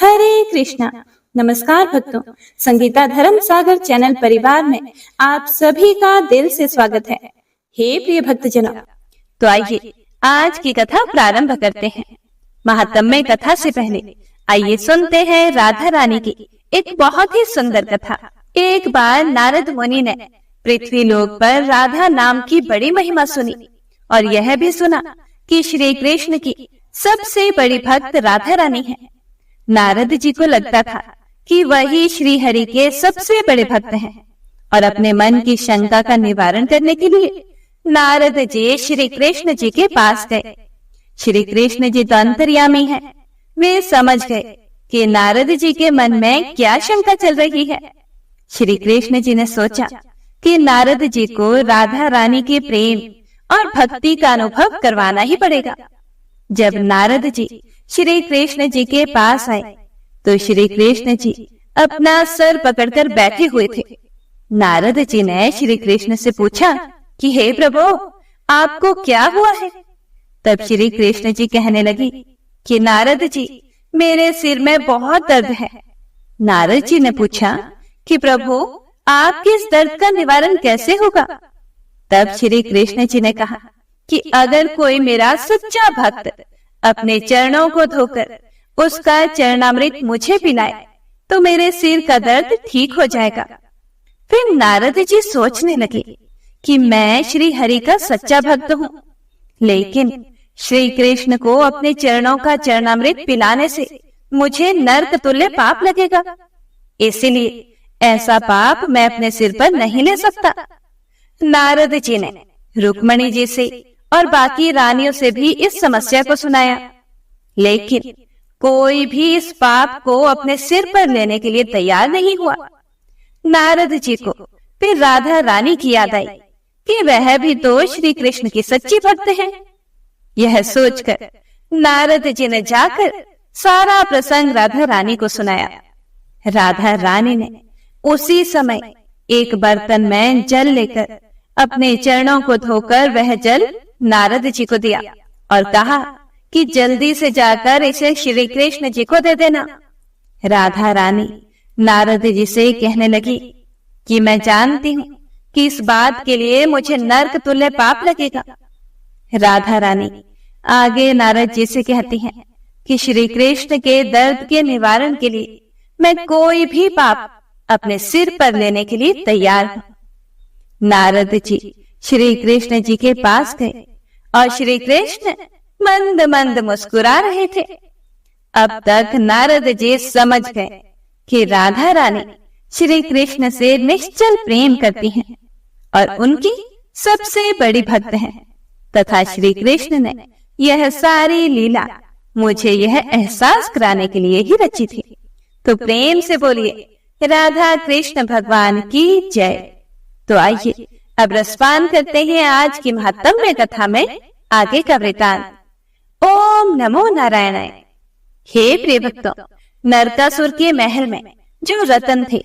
हरे कृष्णा। नमस्कार भक्तों, संगीता धर्म सागर चैनल परिवार में आप सभी का दिल से स्वागत है। हे प्रिय भक्तजनों, तो आइए आज की कथा प्रारंभ करते हैं। महात्म्य कथा से पहले आइए सुनते हैं राधा रानी की एक बहुत ही सुंदर कथा। एक बार नारद मुनि ने पृथ्वी लोक पर राधा नाम की बड़ी महिमा सुनी और यह भी सुना कि श्री कृष्ण की सबसे बड़ी भक्त राधा रानी है। नारद जी को लगता था कि वही श्री हरि के सबसे बड़े भक्त हैं और अपने मन की शंका का निवारण करने के लिए नारद जी श्री कृष्ण जी के पास गए। श्री कृष्ण जी तो अंतर्यामी हैं। वे समझ गए कि नारद जी के मन में क्या शंका चल रही है। श्री कृष्ण जी ने सोचा कि नारद जी को राधा रानी के प्रेम और भक्ति का अनुभव करवाना ही पड़ेगा। जब नारद जी श्री कृष्ण जी के पास आए तो श्री कृष्ण जी अपना सर पकड़कर बैठे हुए थे। नारद जी ने श्री कृष्ण से पूछा कि हे प्रभु, आपको क्या हुआ है? तब श्री कृष्ण जी कहने लगे कि नारद जी, मेरे सिर में बहुत दर्द है। नारद जी ने पूछा कि प्रभु, आपके इस दर्द का निवारण कैसे होगा? तब श्री कृष्ण जी ने कहा कि अगर कोई मेरा सच्चा भक्त अपने चरणों को धोकर उसका चरणामृत मुझे पिलाए तो मेरे सिर का दर्द ठीक हो जाएगा। फिर नारद जी सोचने लगे कि मैं श्री हरि का सच्चा भक्त हूँ, लेकिन श्री कृष्ण को अपने चरणों का चरणामृत पिलाने से मुझे नरक तुल्य पाप लगेगा, इसीलिए ऐसा पाप मैं अपने सिर पर नहीं ले सकता। नारद जी ने रुक्मणी जी से और बाकी रानियों से भी इस समस्या को सुनाया, लेकिन कोई भी इस पाप को अपने सिर पर लेने के लिए तैयार नहीं हुआ। नारद जी को फिर राधा रानी की याद आई कि वह भी तो श्री कृष्ण की सच्ची भक्त हैं। यह सोचकर नारद जी ने जाकर सारा प्रसंग राधा रानी को सुनाया। राधा रानी ने उसी समय एक बर्तन में जल लेकर अपने चरणों को धोकर वह जल नारद जी को दिया और कहा कि जल्दी से जाकर इसे श्री कृष्ण जी को दे देना। राधा रानी नारद जी से कहने लगी कि मैं जानती हूँ कि इस बात के लिए मुझे नरक तुल्य पाप लगेगा। राधा रानी आगे नारद जी से कहती हैं कि श्री कृष्ण के दर्द के निवारण के लिए मैं कोई भी पाप अपने सिर पर लेने के लिए तैयार हूँ। नारद जी श्री कृष्ण जी के पास गए और श्री कृष्ण मंद मंद मुस्कुरा रहे थे। अब तक नारद जी समझ गए कि राधा रानी श्री कृष्ण से निश्चल प्रेम करती हैं और उनकी सबसे बड़ी भक्त हैं, तथा श्री कृष्ण ने यह सारी लीला मुझे यह एहसास कराने के लिए ही रची थी। तो प्रेम से बोलिए राधा कृष्ण भगवान की जय। तो आइए अब रसपान करते हैं आज की महात्म्य कथा में आगे का वृतांत। ओम नमो नारायणाय। हे प्रिय भक्तों, नरकासुर के महल में जो रतन थे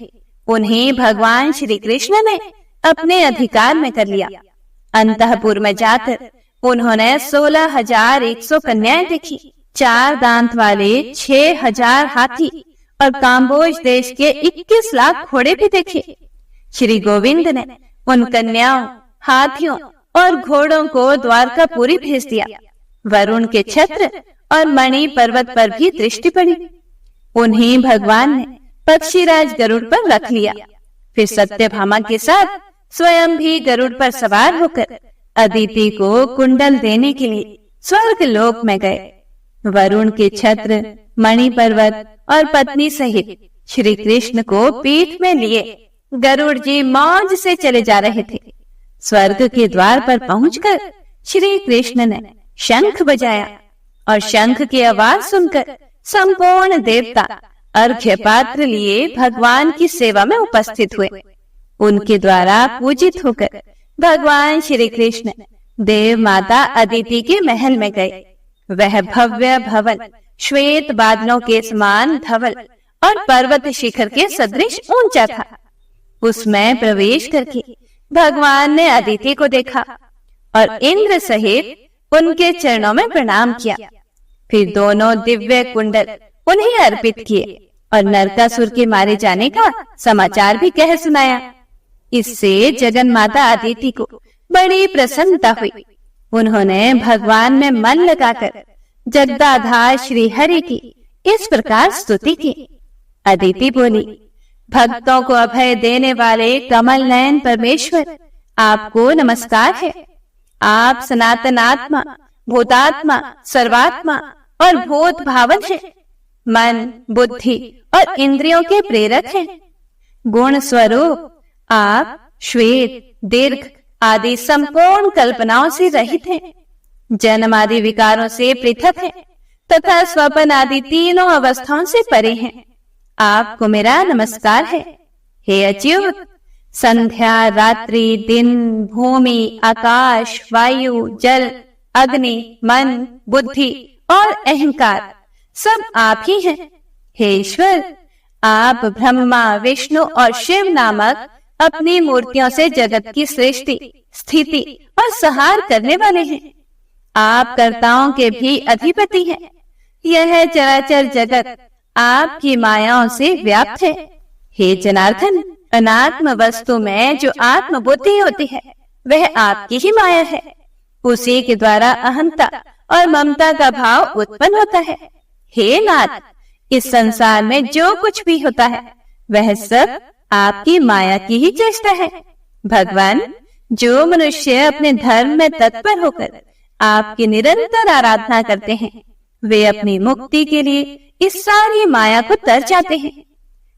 उन्हें भगवान श्री कृष्ण ने अपने अधिकार में कर लिया। अंतःपुर में जाकर उन्होंने 16,100 कन्याएं देखी, 4 दांत वाले 6,000 हाथी और काम्बोज देश के 21 लाख घोड़े भी देखे। श्री गोविंद ने उन कन्याओं, हाथियों और घोड़ों को द्वारकापुरी भेज दिया। वरुण के छत्र और मणि पर्वत पर भी दृष्टि पड़ी। उन्हें भगवान ने पक्षीराज गरुड़ पर रख लिया। फिर सत्यभामा के साथ स्वयं भी गरुड़ पर सवार होकर अदिति को कुंडल देने के लिए स्वर्ग लोक में गए। वरुण के छत्र, मणि पर्वत और पत्नी सहित श्री कृष्ण को पीठ में लिए गरुड़ जी मौज से चले जा रहे थे। स्वर्ग के द्वार पर पहुंचकर श्री कृष्ण ने शंख बजाया और शंख की आवाज सुनकर संपूर्ण देवता अर्घ्य पात्र लिए भगवान की सेवा में उपस्थित हुए। उनके द्वारा पूजित होकर भगवान श्री कृष्ण देव माता अदिति के महल में गए। वह भव्य भवन श्वेत बादलों के समान धवल और पर्वत शिखर के सदृश ऊंचा था। उसमें प्रवेश करके भगवान ने अदिति को देखा और इंद्र सहित उनके चरणों में प्रणाम किया। फिर दोनों दिव्य कुंडल उन्हें अर्पित किए और नरकासुर के मारे जाने का समाचार भी कह सुनाया। इससे जगन माता अदिति को बड़ी प्रसन्नता हुई। उन्होंने भगवान में मन लगाकर जगदाधार श्री हरि की इस प्रकार स्तुति की। अदिति बोली, भक्तों को अभय देने वाले कमल नयन परमेश्वर, आपको नमस्कार है। आप सनातन आत्मा, भूतात्मा, सर्वात्मा और भूत भावन है। मन, बुद्धि और इंद्रियों के प्रेरक हैं। गुण स्वरूप आप श्वेत, दीर्घ आदि संपूर्ण कल्पनाओं से रहित हैं। जन्म आदि विकारों से पृथक हैं तथा स्वप्न आदि तीनों अवस्थाओं से परे हैं। आपको मेरा नमस्कार है। हे अच्युत, संध्या, रात्रि, दिन, भूमि, आकाश, वायु, जल, अग्नि, मन, बुद्धि और अहंकार सब आप ही हैं। हे ईश्वर, आप ब्रह्मा, विष्णु और शिव नामक अपनी मूर्तियों से जगत की सृष्टि, स्थिति और संहार करने वाले हैं। आप कर्ताओं के भी अधिपति हैं। यह चराचर जगत आपकी मायाओं से व्याप्त है। हे जनार्दन, अनात्म वस्तु में जो आत्म बुद्धि होती है वह आपकी ही माया है। उसी के द्वारा अहंता और ममता का भाव उत्पन्न होता है। हे नाथ, इस संसार में जो कुछ भी होता है वह सब आपकी माया की ही चेष्टा है। भगवान, जो मनुष्य अपने धर्म में तत्पर होकर आपकी निरंतर आराधना करते हैं वे अपनी मुक्ति के लिए इस सारी माया को तर जाते हैं।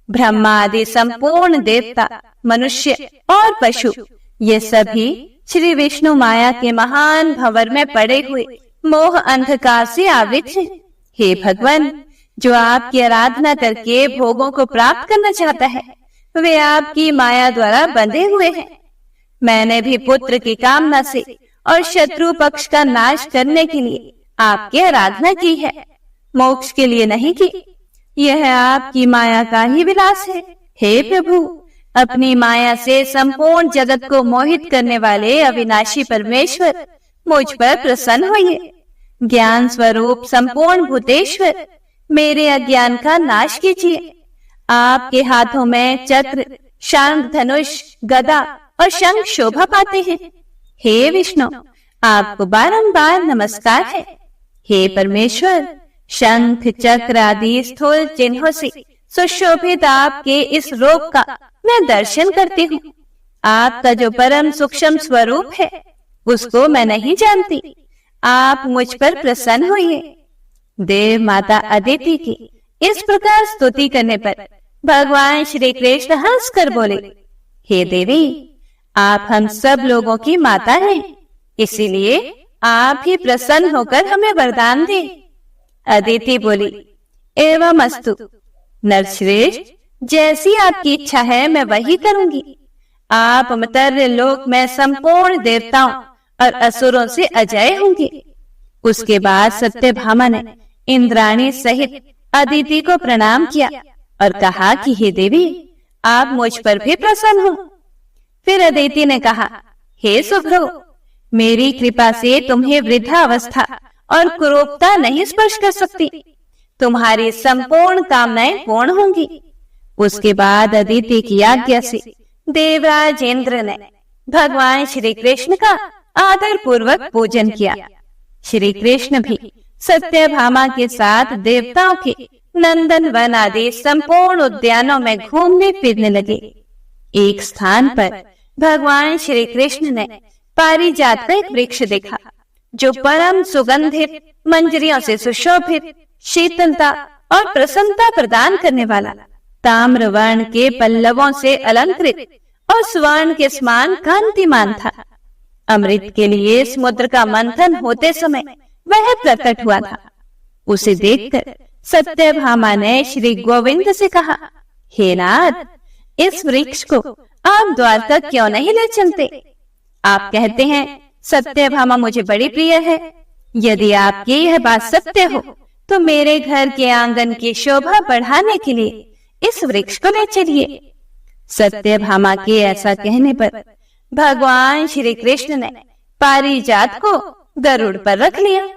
ब्रह्मा आदि संपूर्ण देवता, मनुष्य और पशु ये सभी श्री विष्णु माया के महान भंवर में पड़े हुए मोह अंधकार से आवृत हैं। हे भगवान, जो आपकी आराधना करके भोगों को प्राप्त करना चाहता है वे आपकी माया द्वारा बंधे हुए हैं। मैंने भी पुत्र की कामना से और शत्रु पक्ष का नाश करने के लिए आपकी आराधना की है, मोक्ष के लिए नहीं की। यह आपकी माया का ही विलास है। हे प्रभु, अपनी माया से संपूर्ण जगत को मोहित करने वाले अविनाशी परमेश्वर, मुझ पर प्रसन्न होइए। ज्ञान स्वरूप संपूर्ण भूतेश्वर, मेरे अज्ञान का नाश कीजिए। आपके हाथों में चक्र, शांग, धनुष, गदा और शंख शोभा पाते हैं। हे विष्णु, आपको बारंबार नमस्कार है। हे परमेश्वर, शंख, चक्र आदि स्थूल चिन्हों से सुशोभित आपके इस रूप का मैं दर्शन करती हूँ। आपका जो परम सूक्ष्म स्वरूप है उसको मैं नहीं जानती। आप मुझ पर प्रसन्न होइए। देव माता अदिति की इस प्रकार स्तुति करने पर भगवान श्री कृष्ण हंसकर बोले, हे देवी, आप हम सब लोगों की माता हैं, इसीलिए आप ही प्रसन्न होकर हमें वरदान दें। अदिति बोली, एवं अस्तु नरश्रेष्ठ, जैसी आपकी इच्छा है मैं वही करूंगी। आप मर्त्य लोक में संपूर्ण देवताओं और असुरों से अजय होंगे। उसके बाद सत्यभामा ने इंद्राणी सहित अदिति को प्रणाम किया और कहा कि हे देवी, आप मुझ पर भी प्रसन्न हो। फिर अदिति ने कहा, हे सुभ्रो, मेरी कृपा से तुम्हें वृद्धावस्था और कुरूपता नहीं स्पर्श कर सकती। तुम्हारी संपूर्ण कामनाएं पूर्ण होंगी। उसके बाद अदिति की आज्ञा से देवराज इंद्र ने भगवान श्री कृष्ण का आदर पूर्वक पूजन किया। श्री कृष्ण भी सत्यभामा के साथ देवताओं के नंदन वन आदि संपूर्ण उद्यानों में घूमने फिरने लगे। एक स्थान पर भगवान श्री कृष्ण ने पारिजात का एक वृक्ष देखा जो परम सुगंधित, मंजरियों से सुशोभित, शीतलता और प्रसन्नता प्रदान करने वाला, ताम्र वर्ण के पल्लवों से अलंकृत और स्वर्ण के समान कांतिमान था। अमृत के लिए समुद्र का मंथन होते समय वह प्रकट हुआ था। उसे देखकर सत्यभामा ने श्री गोविंद से कहा, हे नाथ, इस वृक्ष को आप द्वारका क्यों नहीं ले चलते? आप कहते हैं सत्यभामा मुझे बड़ी प्रिय है। यदि आपकी यह बात सत्य हो तो मेरे घर के आंगन की शोभा बढ़ाने के लिए इस वृक्ष को ले चलिए। सत्यभामा के ऐसा कहने पर भगवान श्री कृष्ण ने पारिजात को गरुड़ पर रख लिया।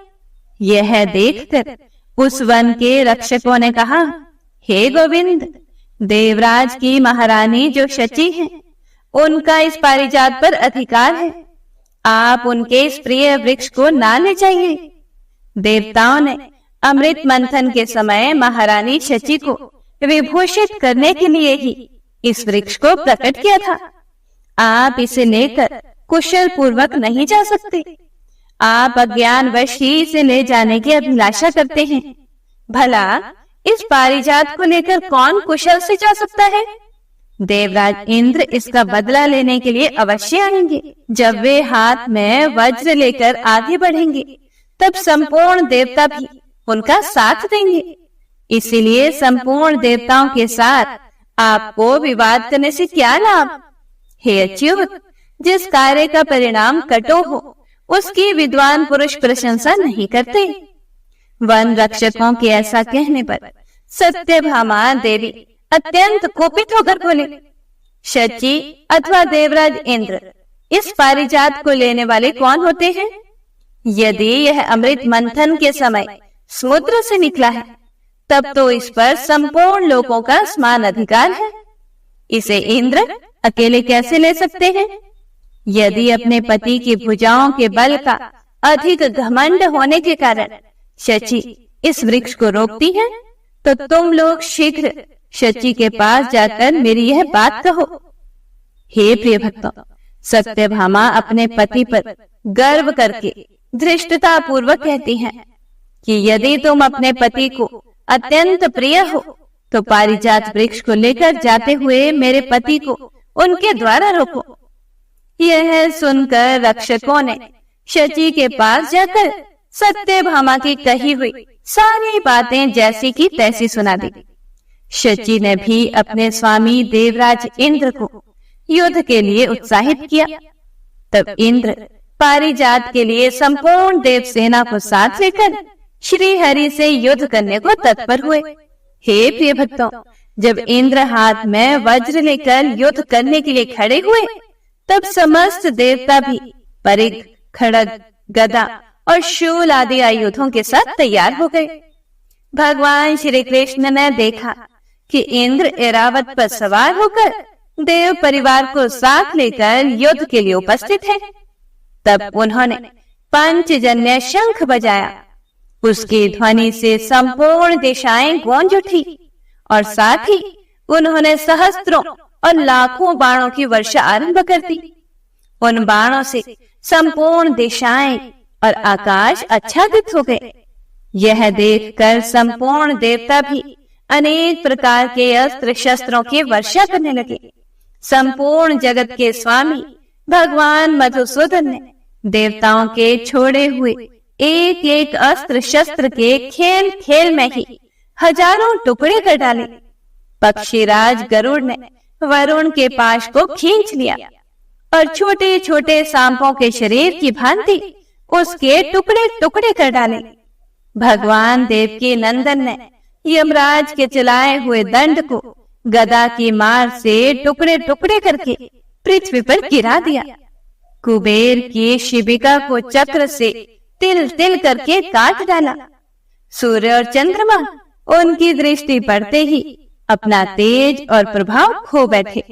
यह देखकर उस वन के रक्षकों ने कहा, हे गोविंद, देवराज की महारानी जो शची हैं, उनका इस पारिजात पर अधिकार है। आप उनके इस प्रिय वृक्ष को ना ले जाइए। देवताओं ने अमृत मंथन के समय महारानी शची को विभूषित करने के लिए ही इस वृक्ष को प्रकट किया था। आप इसे लेकर कुशल पूर्वक नहीं जा सकते। आप अज्ञानवश ही इसे ले जाने की अभिलाषा करते हैं। भला इस पारिजात को लेकर कौन कुशल से जा सकता है? देवराज इंद्र इसका बदला लेने के लिए अवश्य आएंगे। जब वे हाथ में वज्र लेकर आगे बढ़ेंगे, तब संपूर्ण देवता भी उनका साथ देंगे। इसीलिए संपूर्ण देवताओं के साथ आपको विवाद करने से क्या लाभ? हे अच्युत, जिस कार्य का परिणाम कटु हो, उसकी विद्वान पुरुष प्रशंसा नहीं करते। वन रक्षकों के ऐसा कहने पर सत्यभामा देवी अत्यंत कुपित होकर बोले, शची अथवा देवराज इंद्र, इस पारिजात को लेने वाले कौन होते हैं? यदि यह अमृत मंथन के समय समुद्र से निकला है, तब तो इस पर संपूर्ण लोगों का समान अधिकार है। इसे इंद्र अकेले कैसे ले सकते हैं? यदि अपने पति की भुजाओं के बल का अधिक घमंड होने के कारण शची इस वृक्ष को रोकती है, तो तुम लोग शीघ्र शची के पास जाकर मेरी यह बात कहो। हे प्रिय भक्तों, सत्यभामा अपने पति पर गर्व करके धृष्टता पूर्वक कहती हैं कि यदि तुम अपने पति को अत्यंत प्रिय हो, तो पारिजात वृक्ष को लेकर जाते हुए मेरे पति को उनके द्वारा रोको। यह सुनकर रक्षकों ने शची के पास जाकर सत्यभामा की कही हुई सारी बातें जैसी की तैसी सुना दी। शची ने भी अपने स्वामी देवराज इंद्र को युद्ध के लिए उत्साहित किया। तब इंद्र पारिजात के लिए संपूर्ण देव सेना को साथ लेकर श्री हरि से युद्ध करने को तत्पर हुए। हे प्रिय भक्तों, जब इंद्र हाथ में वज्र लेकर युद्ध करने के लिए खड़े हुए, तब समस्त देवता भी परिघ, खड़ग, गदा और शूल आदि आयुधों के साथ तैयार हो गए। भगवान श्री कृष्ण ने देखा कि इंद्र ऐरावत पर सवार होकर देव परिवार को साथ लेकर युद्ध के लिए उपस्थित है। तब उन्होंने पंचजन्य शंख बजाया। उसकी ध्वनि से संपूर्ण दिशाएं गूंज उठी और साथ ही उन्होंने सहस्त्रों और लाखों बाणों की वर्षा आरंभ कर दी। उन बाणों से संपूर्ण दिशाएं और आकाश आच्छादित हो गए। यह देखकर संपूर्ण देवता भी अनेक प्रकार के अस्त्र शस्त्रों की वर्षा करने लगे। संपूर्ण जगत के स्वामी भगवान मधुसूदन ने देवताओं के छोड़े हुए एक एक अस्त्र शस्त्र के खेल खेल में ही हजारों टुकड़े कर डाले। पक्षीराज गरुड़ ने वरुण के पाश को खींच लिया और छोटे छोटे सांपों के शरीर की भांति उसके टुकड़े टुकड़े कर डाले। भगवान देवकी नंदन ने यमराज के चलाए हुए दंड को गदा की मार से टुकड़े टुकड़े करके पृथ्वी पर गिरा दिया। कुबेर की शिबिका को चक्र से तिल तिल करके काट डाला। सूर्य और चंद्रमा उनकी दृष्टि पड़ते ही अपना तेज और प्रभाव खो बैठे।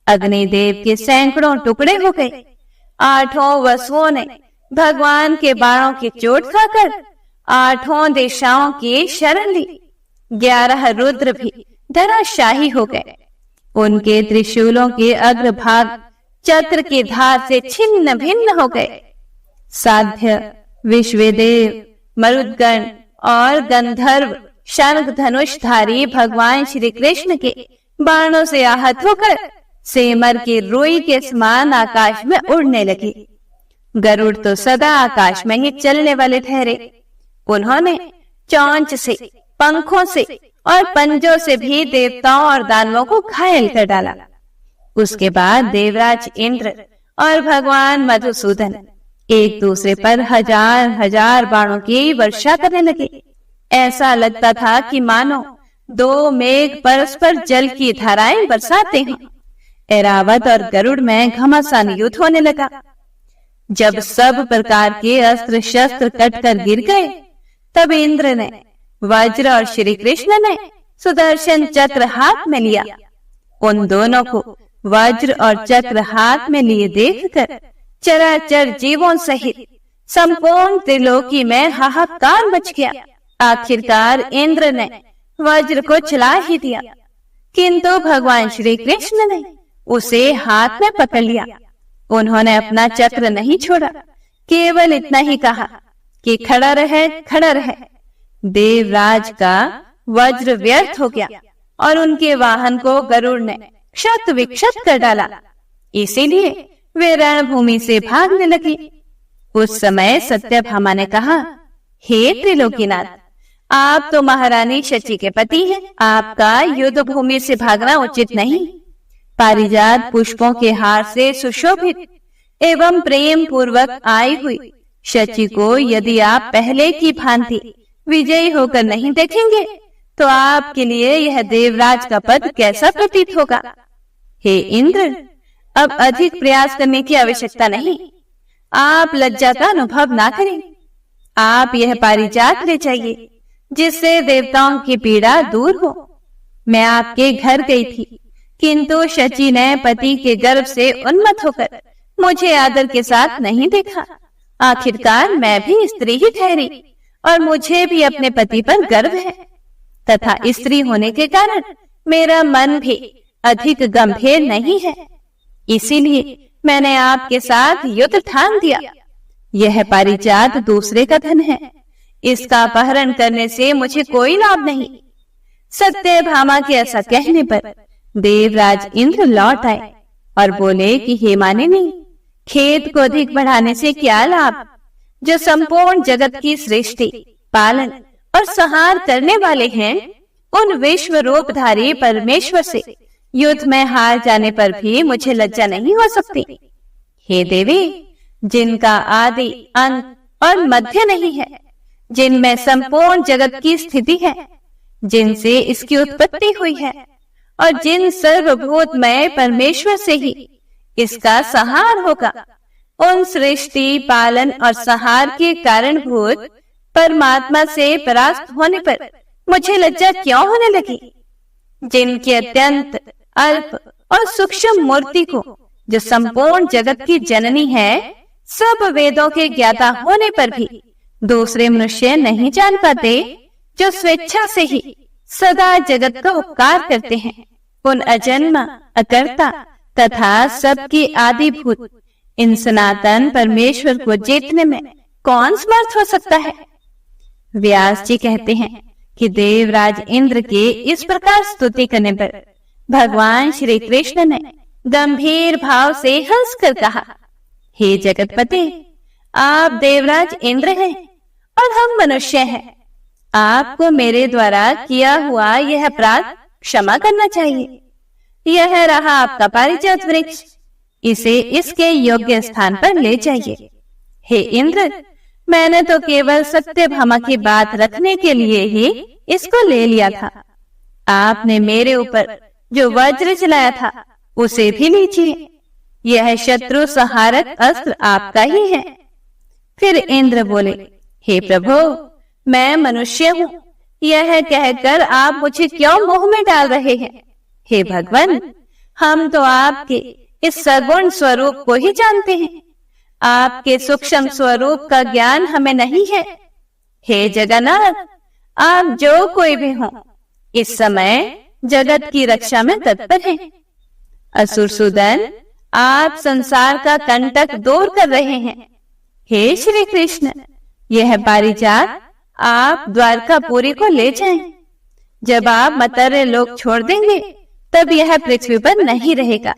अग्निदेव के सैकड़ों टुकड़े हो गए। आठों वसुओं ने भगवान के बाणों की चोट खाकर आठों दिशाओं की शरण ली। 11 रुद्र भी धराशाही हो गए। उनके त्रिशूलों के अग्रभाग चक्र की धार से छिन्न भिन्न हो गए। साध्य, विश्वदेव, मरुदगण और गंधर्व शंख धनुषधारी भगवान श्री कृष्ण के बाणों से आहत होकर सेमर की रुई के समान आकाश में उड़ने लगे। गरुड़ तो सदा आकाश में ही चलने वाले ठहरे। उन्होंने चोंच से, पंखों से और पंजों से भी देवताओं और दानवों को घायल कर डाला। उसके बाद देवराज इंद्र और भगवान मधुसूदन एक दूसरे पर हजार हजार बाणों की वर्षा करने लगे। ऐसा लगता था कि मानो 2 मेघ परस्पर जल की धाराएं बरसाते हों। ऐरावत और गरुड़ में घमासान युद्ध होने लगा। जब सब प्रकार के अस्त्र शस्त्र कटकर गिर गए, तब इंद्र ने वज्र और श्री कृष्ण ने सुदर्शन चक्र हाथ में लिया। उन दोनों को वज्र और चक्र हाथ में लिए देखकर चराचर जीवों सहित संपूर्ण त्रिलोकी में हाहाकार मच गया। आखिरकार इंद्र ने वज्र को चला ही दिया, किंतु भगवान श्री कृष्ण ने उसे हाथ में पकड़ लिया। उन्होंने अपना चक्र नहीं छोड़ा, केवल इतना ही कहा कि खड़ा रहे, खड़ा रहे। देवराज का वज्र व्यर्थ हो गया और उनके वाहन को गरुड़ ने क्षत विक्षत कर डाला। इसीलिए वे रणभूमि से भागने लगी। उस समय सत्यभामा ने कहा, हे त्रिलोकीनाथ, आप तो महारानी शची के पति हैं। आपका युद्ध भूमि से भागना उचित नहीं। पारिजात पुष्पों के हार से सुशोभित एवं प्रेम पूर्वक आई हुई शची को यदि आप पहले की भांति विजयी होकर नहीं देखेंगे तो आपके लिए यह देवराज का पद कैसा प्रतीत होगा। हे इंद्र, अब अधिक प्रयास करने की आवश्यकता नहीं। आप लज्जा का अनुभव ना करें। आप यह पारिजात ले जाइए जिससे देवताओं की पीड़ा दूर हो। मैं आपके घर गई थी, किंतु शची ने पति के गर्भ से उन्मत्त होकर मुझे आदर के साथ नहीं देखा। आखिरकार मैं भी स्त्री ही ठहरी और मुझे भी अपने पति पर गर्व है तथा स्त्री होने के कारण मेरा मन भी अधिक गंभीर नहीं है। इसीलिए मैंने आपके साथ युद्ध ठान दिया। यह पारिजात दूसरे का धन है, इसका अपहरण करने से मुझे कोई लाभ नहीं। सत्यभामा के ऐसा कहने पर देवराज इंद्र लौट आए और बोले कि हे मानिनी, खेत को अधिक बढ़ाने से क्या लाभ, जो संपूर्ण जगत की सृष्टि, पालन और संहार करने वाले हैं, उन विश्व रूपधारी परमेश्वर से युद्ध में हार जाने पर भी मुझे लज्जा नहीं हो सकती। हे देवी, जिनका आदि अंत और मध्य नहीं है, जिनमें संपूर्ण जगत की स्थिति है, जिनसे इसकी उत्पत्ति हुई है और जिन सर्वभूतमय परमेश्वर से ही इसका संहार होगा, उन सृष्टि, पालन और संहार के कारणभूत परमात्मा से परास्त होने पर मुझे लज्जा क्यों होने लगी। जिनकी अत्यंत अल्प और सूक्ष्म मूर्ति को, जो संपूर्ण जगत की जननी है, सब वेदों के ज्ञाता होने पर भी दूसरे मनुष्य नहीं जान पाते, जो स्वेच्छा से ही सदा जगत का उपकार करते हैं, उन अजन्मा, अकर्ता तथा सबके आदिभूत इन सनातन परमेश्वर को जीतने में कौन समर्थ हो सकता है। व्यास जी कहते हैं कि देवराज इंद्र के इस प्रकार स्तुति करने पर भगवान श्री कृष्ण ने गंभीर भाव से हंसकर कहा, हे जगतपते, आप देवराज इंद्र हैं और हम मनुष्य हैं। आपको मेरे द्वारा किया हुआ यह अपराध क्षमा करना चाहिए। यह रहा आपका पारिजात वृक्ष, इसे इसके योग्य स्थान पर ले जाइए। हे इंद्र, मैंने तो केवल सत्यभामा की बात रखने के लिए ही इसको ले लिया था। आपने मेरे ऊपर जो वज्र चलाया था उसे भी लीजिए। यह शत्रु संहारक अस्त्र आपका ही है। फिर इंद्र बोले, हे प्रभु, मैं मनुष्य हूँ, यह कहकर आप मुझे क्यों मोह में डाल रहे हैं। हे भगवान, हम तो आपके इस सगुण स्वरूप को ही जानते हैं, आपके सूक्ष्म स्वरूप का ज्ञान हमें नहीं है। हे जगन्नाथ, आप जो कोई भी हो, इस समय जगत की रक्षा में तत्पर हैं। असुरसूदन, आप संसार का कंटक दूर कर रहे हैं। हे श्री कृष्ण, यह पारिजात आप द्वारकापुरी को ले जाएं। जब आप मतर्य लोक छोड़ देंगे तब यह पृथ्वी पर नहीं रहेगा।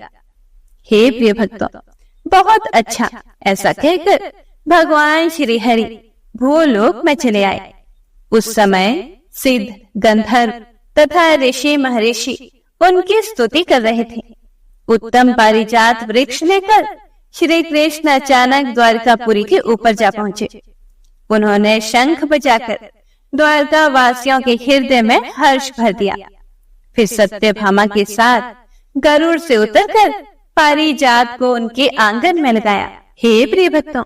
हे प्रिय भक्तों, बहुत अच्छा। ऐसा कहकर भगवान श्री हरि भूलोक में चले आए। उस समय सिद्ध, गंधर्व तथा ऋषि महर्षि उनकी स्तुति कर रहे थे। उत्तम पारिजात वृक्ष लेकर श्री कृष्ण अचानक द्वारकापुरी के ऊपर जा पहुंचे। उन्होंने शंख बजाकर द्वारका वासियों के हृदय में हर्ष भर दिया। फिर सत्यभामा के साथ गरुड़ से उतरकर पारिजात को उनके आंगन में लगाया। हे प्रिय भक्तों,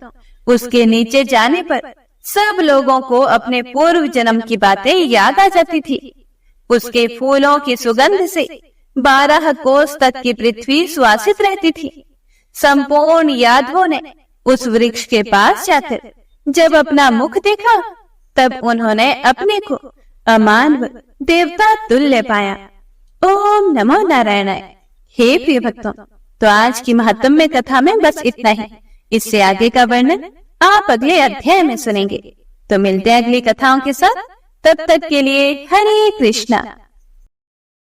उसके नीचे जाने पर सब लोगों को अपने पूर्व जन्म की बातें याद आ जाती थी। उसके फूलों की सुगंध से 12 कोस तक की पृथ्वी सुवासित रहती थी। संपूर्ण यादवों ने उस वृक्ष के पास जाकर जब अपना मुख देखा, तब उन्होंने अपने को अमानव देवता तुल्य पाया। ओम नमो नारायणाय। हे प्रिय भक्तों, तो आज की महात्म्य कथा में बस इतना ही। इससे आगे का वर्णन आप अगले अध्याय में सुनेंगे। तो मिलते हैं अगली कथाओं के साथ। तब तक के लिए हरे कृष्णा।